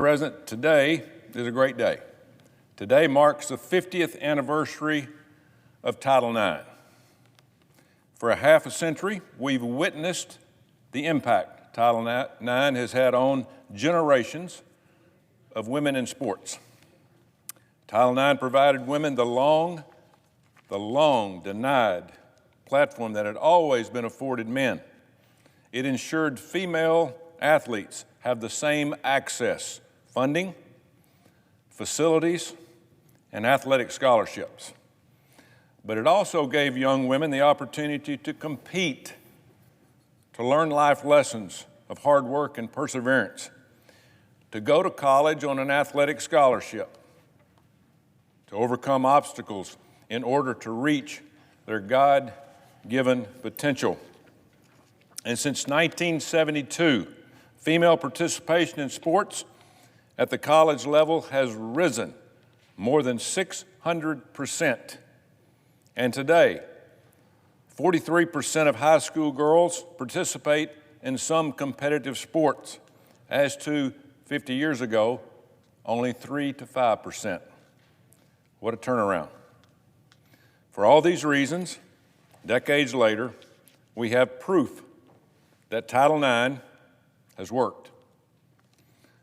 President, today is a great day. Today marks the 50th anniversary of Title IX. For a half a century, we've witnessed the impact Title IX has had on generations of women in sports. Title IX provided women the long denied platform that had always been afforded men. It ensured female athletes have the same access, funding, facilities, and athletic scholarships. But it also gave young women the opportunity to compete, to learn life lessons of hard work and perseverance, to go to college on an athletic scholarship, to overcome obstacles in order to reach their God-given potential. And since 1972, female participation in sports at the college level has risen more than 600%. And today, 43% of high school girls participate in some competitive sports, as to 50 years ago, only 3 to 5%. What a turnaround. For all these reasons, decades later, we have proof that Title IX has worked.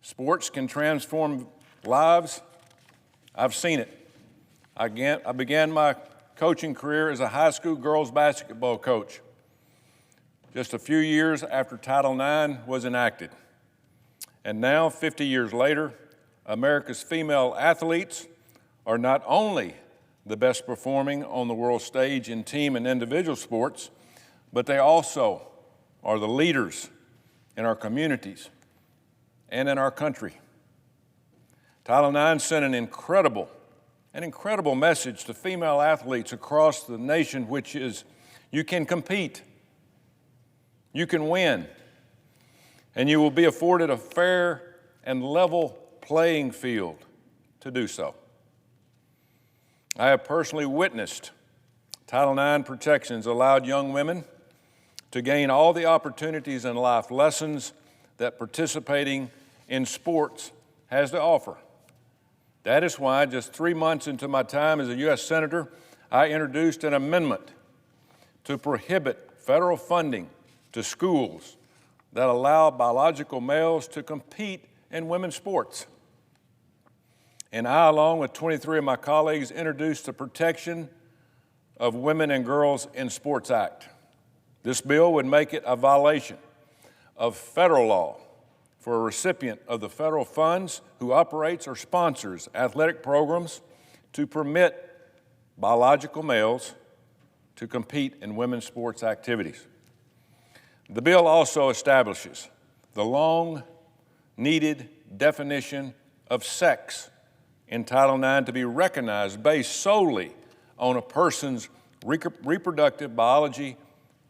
Sports can transform lives. I've seen it. I began my coaching career as a high school girls basketball coach just a few years after Title IX was enacted. And now, 50 years later, America's female athletes are not only the best performing on the world stage in team and individual sports, but they also are the leaders in our communities and in our country. Title IX sent an incredible message to female athletes across the nation, which is you can compete, you can win, and you will be afforded a fair and level playing field to do so. I have personally witnessed Title IX protections allowed young women to gain all the opportunities and life lessons that participating in sports has to offer. That is why, just 3 months into my time as a U.S. Senator, I introduced an amendment to prohibit federal funding to schools that allow biological males to compete in women's sports. And I, along with 23 of my colleagues, introduced the Protection of Women and Girls in Sports Act. This bill would make it a violation of federal law for a recipient of the federal funds who operates or sponsors athletic programs to permit biological males to compete in women's sports activities. The bill also establishes the long-needed definition of sex in Title IX to be recognized based solely on a person's reproductive biology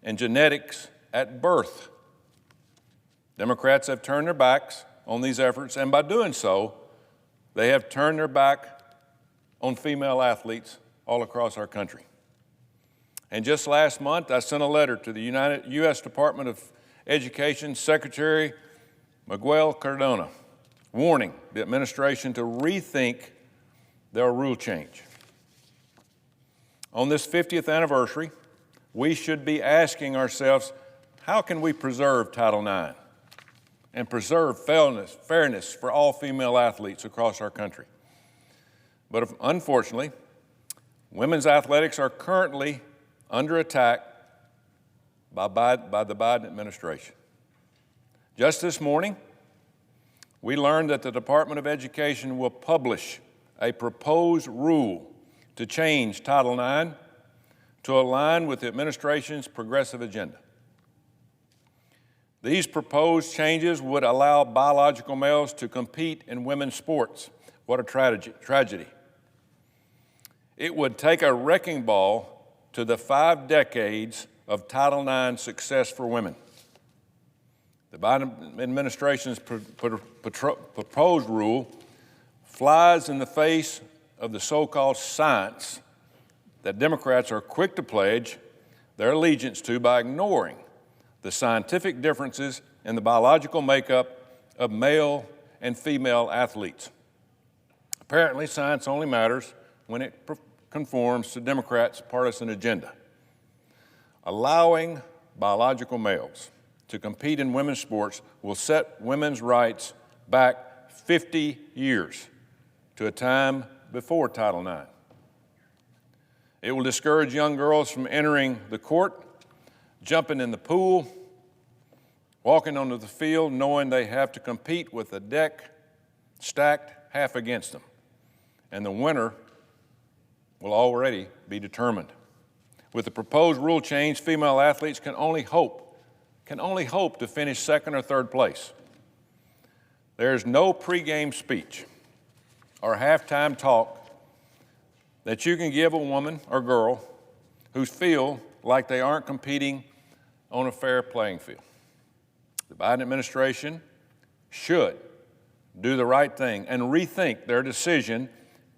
and genetics at birth. Democrats have turned their backs on these efforts, and by doing so, they have turned their back on female athletes all across our country. And just last month, I sent a letter to the U.S. Department of Education Secretary Miguel Cardona, warning the administration to rethink their rule change. On this 50th anniversary, we should be asking ourselves, how can we preserve Title IX and preserve fairness for all female athletes across our country? But unfortunately, women's athletics are currently under attack by the Biden administration. Just this morning, we learned that the Department of Education will publish a proposed rule to change Title IX to align with the administration's progressive agenda. These proposed changes would allow biological males to compete in women's sports. What a tragedy. It would take a wrecking ball to the 5 decades of Title IX success for women. The Biden administration's proposed rule flies in the face of the so-called science that Democrats are quick to pledge their allegiance to by ignoring the scientific differences in the biological makeup of male and female athletes. Apparently, science only matters when it conforms to Democrats' partisan agenda. Allowing biological males to compete in women's sports will set women's rights back 50 years to a time before Title IX. It will discourage young girls from entering the court, jumping in the pool, walking onto the field knowing they have to compete with a deck stacked half against them. And the winner will already be determined. With the proposed rule change, female athletes can only hope to finish second or third place. There's no pregame speech or halftime talk that you can give a woman or girl who feel like they aren't competing on a fair playing field. The Biden administration should do the right thing and rethink their decision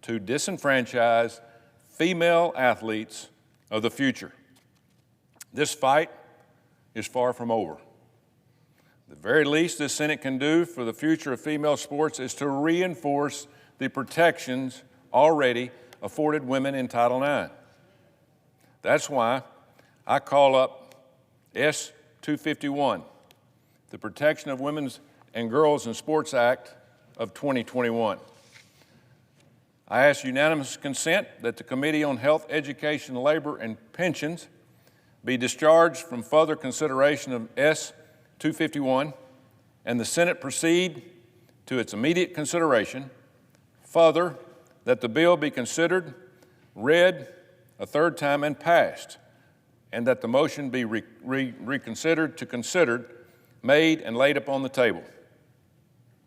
to disenfranchise female athletes of the future. This fight is far from over. The very least the Senate can do for the future of female sports is to reinforce the protections already afforded women in Title IX. That's why I call up S. 251, the Protection of Women's and Girls in Sports Act of 2021. I ask unanimous consent that the Committee on Health, Education, Labor, and Pensions be discharged from further consideration of S. 251 and the Senate proceed to its immediate consideration. Further, that the bill be considered, read a third time, and passed, and that the motion be considered, made, and laid upon the table.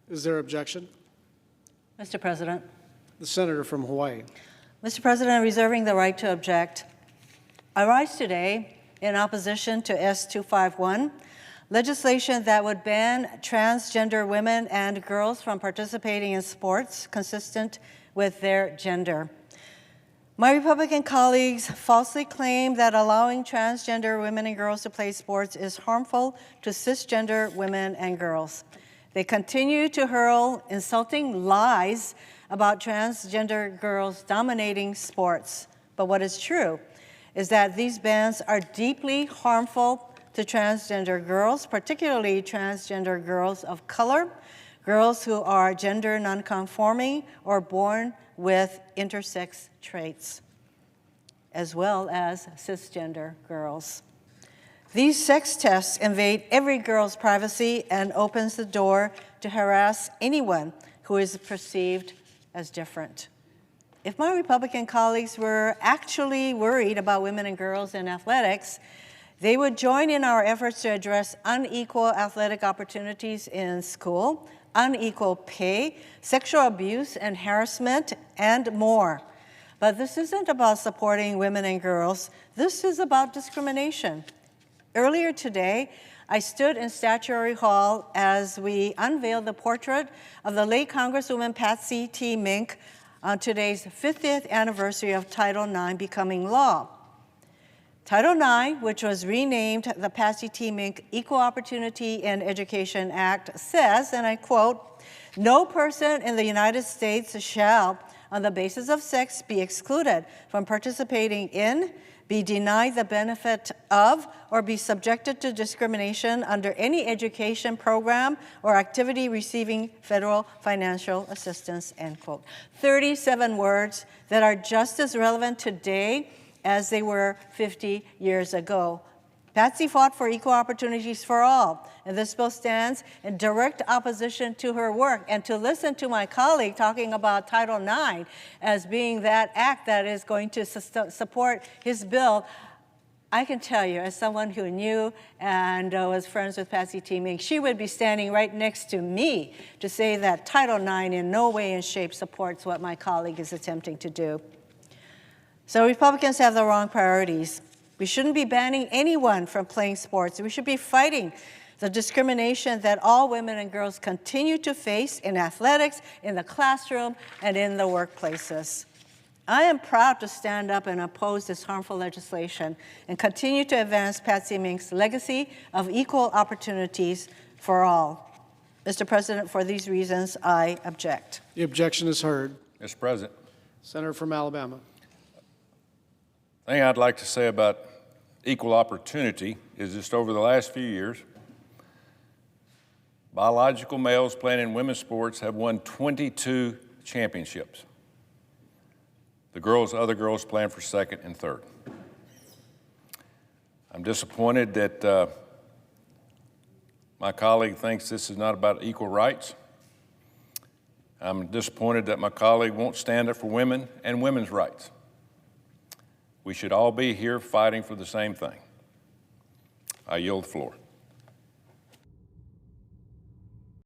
Is there objection? Mr. President. The senator from Hawaii. Mr. President, reserving the right to object. I rise today in opposition to S. 251, legislation that would ban transgender women and girls from participating in sports consistent with their gender. My Republican colleagues falsely claim that allowing transgender women and girls to play sports is harmful to cisgender women and girls. They continue to hurl insulting lies about transgender girls dominating sports. But what is true is that these bans are deeply harmful to transgender girls, particularly transgender girls of color, girls who are gender nonconforming or born with intersex traits, as well as cisgender girls. These sex tests invade every girl's privacy and opens the door to harass anyone who is perceived as different. If my Republican colleagues were actually worried about women and girls in athletics, they would join in our efforts to address unequal athletic opportunities in school, unequal pay, sexual abuse and harassment, and more. But this isn't about supporting women and girls. This is about discrimination. Earlier today, I stood in Statuary Hall as we unveiled the portrait of the late Congresswoman Patsy T. Mink on today's 50th anniversary of Title IX becoming law. Title IX, which was renamed the Patsy T. Mink Equal Opportunity in Education Act, says, and I quote, "No person in the United States shall, on the basis of sex, be excluded from participating in, be denied the benefit of, or be subjected to discrimination under any education program or activity receiving federal financial assistance," end quote. 37 words that are just as relevant today as they were 50 years ago. Patsy fought for equal opportunities for all, and this bill stands in direct opposition to her work. And to listen to my colleague talking about Title IX as being that act that is going to support his bill, I can tell you, as someone who knew and was friends with Patsy T. Mink, she would be standing right next to me to say that Title IX in no way and shape supports what my colleague is attempting to do. So Republicans have the wrong priorities. We shouldn't be banning anyone from playing sports. We should be fighting the discrimination that all women and girls continue to face in athletics, in the classroom, and in the workplaces. I am proud to stand up and oppose this harmful legislation and continue to advance Patsy Mink's legacy of equal opportunities for all. Mr. President, for these reasons, I object. The objection is heard. Mr. President, Senator from Alabama. the thing I'd like to say about equal opportunity is just over the last few years, biological males playing in women's sports have won 22 championships. Other girls playing for second and third. I'm disappointed that my colleague thinks this is not about equal rights. I'm disappointed that my colleague won't stand up for women and women's rights. We should all be here fighting for the same thing. I yield the floor.